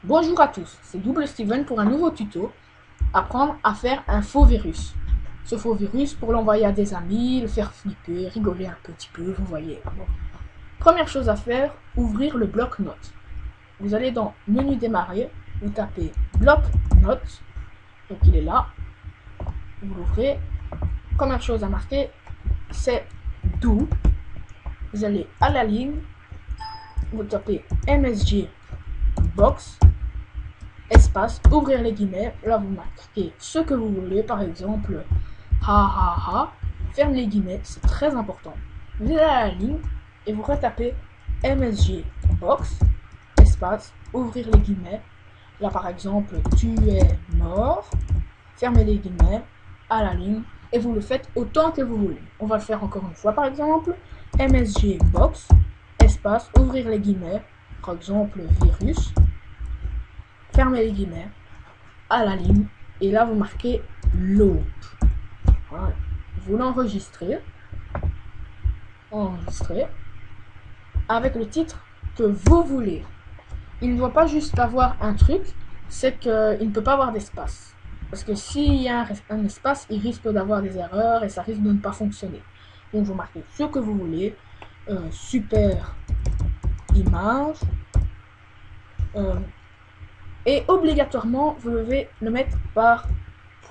Bonjour à tous, c'est Double Steven pour un nouveau tuto. Apprendre à faire un faux virus. Ce faux virus pour l'envoyer à des amis, le faire flipper, rigoler un petit peu, vous voyez. Bon. Première chose à faire, ouvrir le bloc-notes. Vous allez dans Menu démarrer, vous tapez bloc-notes, donc il est là. Vous l'ouvrez. Première chose à marquer, c'est do. Vous allez à la ligne, vous tapez MSG box, espace, ouvrir les guillemets, là vous marquez ce que vous voulez, par exemple, ha ha ha, ferme les guillemets, c'est très important. Vous allez à la ligne et vous retapez MSG box, espace, ouvrir les guillemets, là par exemple, tu es mort, fermez les guillemets, à la ligne, et vous le faites autant que vous voulez. On va le faire encore une fois, par exemple, MSG box, espace, ouvrir les guillemets, par exemple, virus, fermez les guillemets, à la ligne, et là vous marquez loop. Voilà. Vous l'enregistrez, avec le titre que vous voulez. Il ne doit pas juste avoir un truc, c'est qu'il ne peut pas avoir d'espace. Parce que s'il y a un espace, il risque d'avoir des erreurs et ça risque de ne pas fonctionner. Donc vous marquez ce que vous voulez, super image, et obligatoirement vous devez le mettre par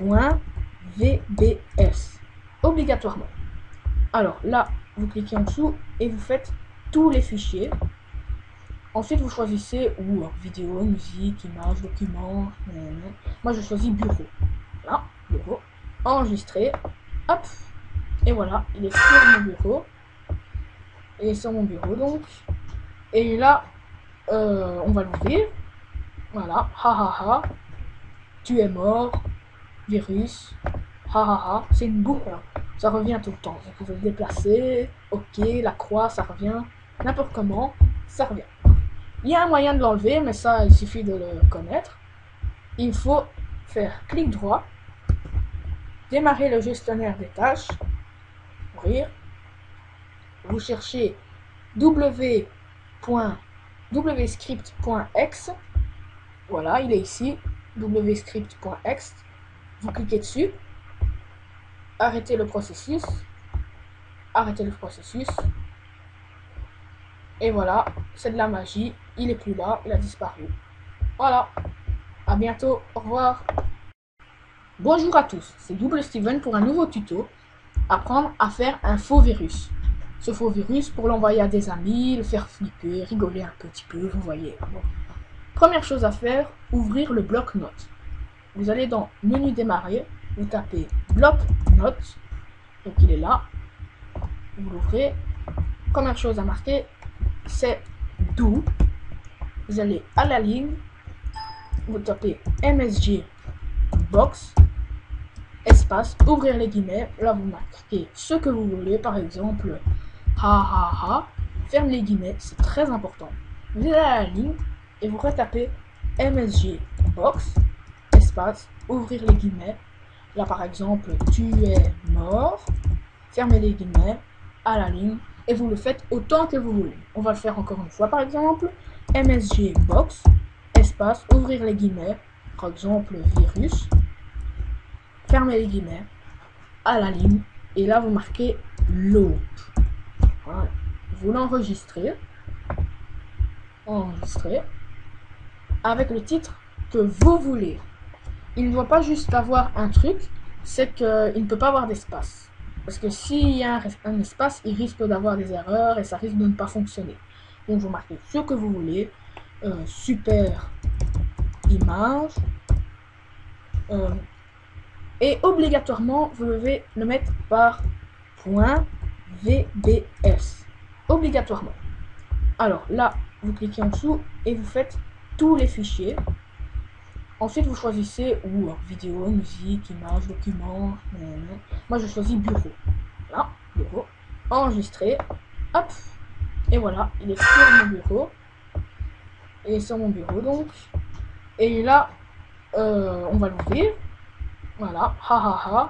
.vbs. Obligatoirement. Alors là, vous cliquez en dessous et vous faites tous les fichiers. Ensuite, vous choisissez vidéo, musique, image, document. Moi, je choisis bureau. Là, bureau. Enregistrer. Hop. Et voilà, il est sur mon bureau. Il est sur mon bureau, donc. Et là, on va l'ouvrir. Voilà. Ha ha ha. Tu es mort. Virus. Ha ha ha. C'est une boucle. Ça revient tout le temps. Vous pouvez le déplacer. Ok, la croix, ça revient. N'importe comment, ça revient. Il y a un moyen de l'enlever, mais ça, il suffit de le connaître. Il faut faire clic droit, démarrer le gestionnaire des tâches, ouvrir. Vous cherchez www.wscript.exe. Voilà, il est ici, wscript.exe. Vous cliquez dessus, arrêtez le processus, et voilà, c'est de la magie, il est plus là, il a disparu. Voilà, à bientôt, au revoir. Bonjour à tous, c'est Double Steven pour un nouveau tuto. Apprendre à faire un faux virus. Ce faux virus pour l'envoyer à des amis, le faire flipper, rigoler un petit peu, vous voyez. Bon. Première chose à faire, ouvrir le bloc-notes. Vous allez dans Menu démarrer, vous tapez bloc-notes, donc il est là. Vous l'ouvrez. Première chose à marquer, c'est do. Vous allez à la ligne, vous tapez MSG box, espace, ouvrir les guillemets, là vous marquez ce que vous voulez, par exemple, ha ha ha, ferme les guillemets, c'est très important. Vous allez à la ligne et vous retapez MSG box, espace, ouvrir les guillemets, là par exemple, tu es mort, fermez les guillemets, à la ligne, et vous le faites autant que vous voulez. On va le faire encore une fois, par exemple, MSG box, espace, ouvrir les guillemets, par exemple, virus, fermez les guillemets, à la ligne, et là vous marquez loop. Voilà. Vous l'enregistrez, avec le titre que vous voulez. Il ne doit pas juste avoir un truc, c'est qu'il ne peut pas avoir d'espace. Parce que s'il y a un espace, il risque d'avoir des erreurs et ça risque de ne pas fonctionner. Donc vous marquez ce que vous voulez, super image, et obligatoirement vous devez le mettre par .vbs. Obligatoirement. Alors là, vous cliquez en dessous et vous faites tous les fichiers. Ensuite, vous choisissez vidéo, musique, image, document. Moi, je choisis bureau. Là, bureau. Enregistrer. Hop. Et voilà, il est sur mon bureau. Il est sur mon bureau, donc. Et là, on va l'ouvrir. Voilà. Ha ha ha.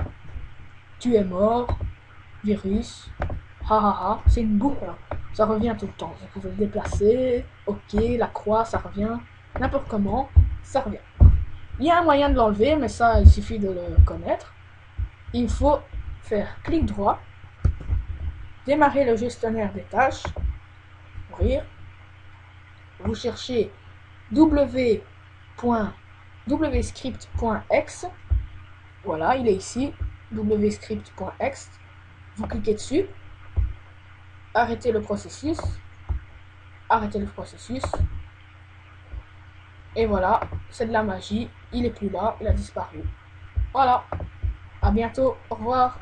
Tu es mort. Virus. Ha ha ha. C'est une boucle. Ça revient tout le temps. Vous pouvez le déplacer. Ok, la croix, ça revient. n'importe comment, ça revient. Il y a un moyen de l'enlever, mais ça, il suffit de le connaître. Il faut faire clic droit, démarrer le gestionnaire des tâches, ouvrir. Vous cherchez www.wscript.exe. Voilà, il est ici, wscript.exe. Vous cliquez dessus, arrêtez le processus, et voilà, c'est de la magie, il est plus là, il a disparu. Voilà, à bientôt, au revoir.